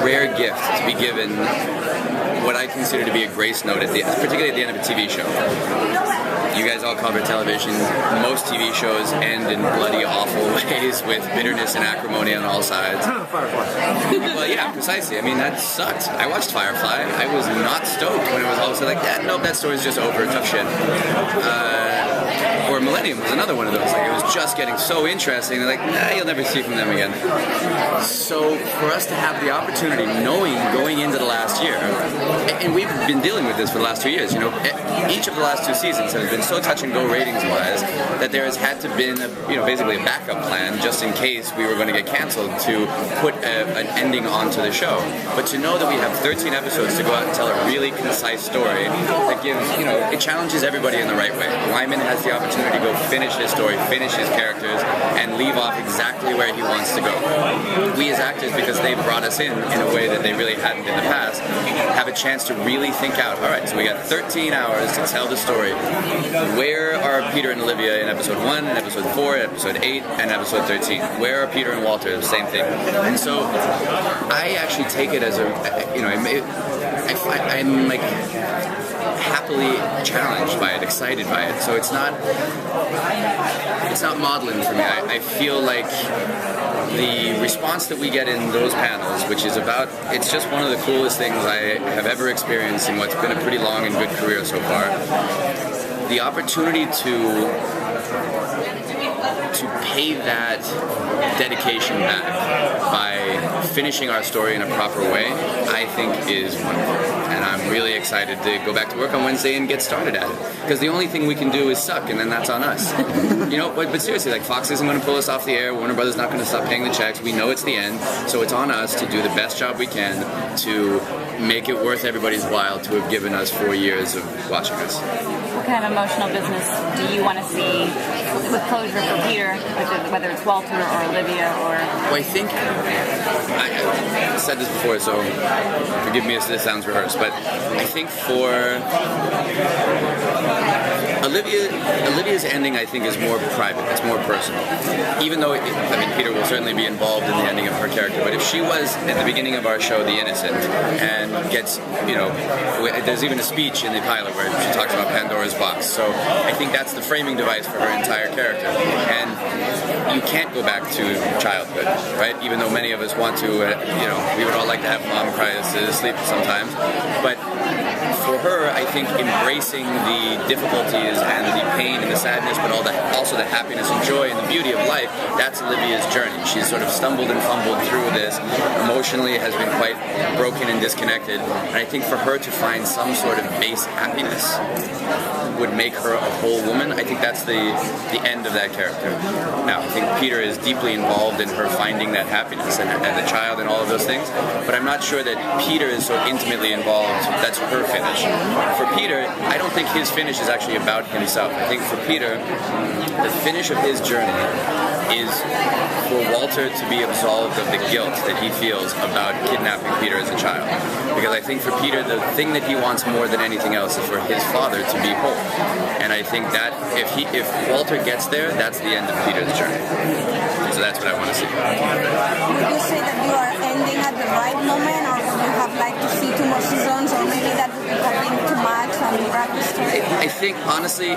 rare gift to be given what I consider to be a grace note, particularly at the end of a TV show. You guys all cover television. Most TV shows end in bloody, awful ways with bitterness and acrimony on all sides. Firefly. Well, yeah, precisely. I mean, that sucked. I watched Firefly. I was not stoked when it was all of a sudden like, nope, that story's just over. Tough shit. Or Millennium was another one of those. Like, it was just getting so interesting. They're like, nah, you'll never see from them again. So for us to have the opportunity, knowing going into the last year, and we've been dealing with this for the last 2 years, you know, each of the last 2 seasons have been so touch and go ratings-wise that there has had to been, basically a backup plan just in case we were going to get canceled to put an ending onto the show. But to know that we have 13 episodes to go out and tell a really concise story that gives, it challenges everybody in the right way. Wyman has the opportunity to go finish his story, finish his characters, and leave off exactly where he wants to go. We as actors, because they brought us in a way that they really hadn't in the past, have a chance to really think out, all right, so we got 13 hours to tell the story. Where are Peter and Olivia in episode 1, in episode 4, episode 8, and episode 13? Where are Peter and Walter? Same thing. And so I actually take it as I'm like happily challenged by it, excited by it. So it's not maudlin for me. I feel like the response that we get in those panels, which is it's just one of the coolest things I have ever experienced in what's been a pretty long and good career so far. The opportunity to pay that dedication back by finishing our story in a proper way, I think is wonderful. And I'm really excited to go back to work on Wednesday and get started at it. Because the only thing we can do is suck, and then that's on us. But seriously, like, Fox isn't going to pull us off the air, Warner Brothers not going to stop paying the checks, we know it's the end, so it's on us to do the best job we can to make it worth everybody's while to have given us 4 years of watching us. What kind of emotional business do you want to see with closure for Peter, whether it's Walter or Olivia or... Well, I think, I said this before, so forgive me if this sounds rehearsed, but I think for Olivia's ending, I think, is more private, it's more personal. Even though, Peter will certainly be involved in the ending of her character, but if she was, at the beginning of our show, the innocent, and gets, there's even a speech in the pilot where she talks about Pandora's box, so I think that's the framing device for her entire character. And you can't go back to childhood, right? Even though many of us want to, we would all like to have mom cry us to sleep sometimes, but for her, I think embracing the difficulties and the pain and the sadness, but also the happiness and joy and the beauty of life, that's Olivia's journey. She's sort of stumbled and fumbled through this, emotionally has been quite broken and disconnected, and I think for her to find some sort of base happiness would make her a whole woman. I think that's the end of that character. Now, I think Peter is deeply involved in her finding that happiness and the child and all of those things, but I'm not sure that Peter is so intimately involved. That's her finish. For Peter, I don't think his finish is actually about himself. I think for Peter, the finish of his journey is for Walter to be absolved of the guilt that he feels about kidnapping Peter as a child. Because I think for Peter, the thing that he wants more than anything else is for his father to be whole. And I think that if Walter gets there, that's the end of Peter's journey. So that's what I want to see. Would you say that you are ending at the right moment, or would you have liked to see 2 more seasons, or maybe that would have been too much and wrap the story? I think, honestly,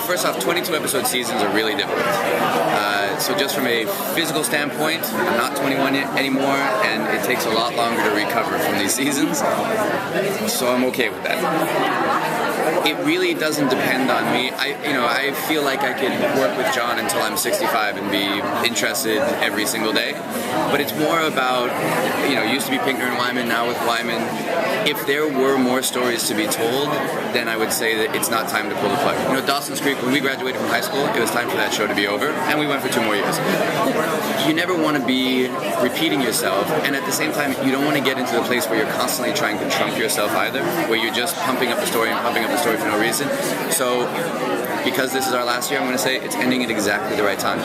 first off, 22-episode seasons are really difficult. So just from a physical standpoint, I'm not 21 anymore, and it takes a lot longer to recover from these seasons, so I'm okay with that. It really doesn't depend on me. I feel like I could work with John until I'm 65 and be interested every single day, but it's more about, used to be Pinkner and Wyman, now with Wyman. If there were more stories to be told, then I would say that it's not time to pull the plug. Dawson's Creek, when we graduated from high school, it was time for that show to be over, and we went for 2 more years. You never want to be repeating yourself, and at the same time, you don't want to get into the place where you're constantly trying to trump yourself either, where you're just pumping up the story and pumping up the story for no reason. So, because this is our last year, I'm going to say it's ending at exactly the right time.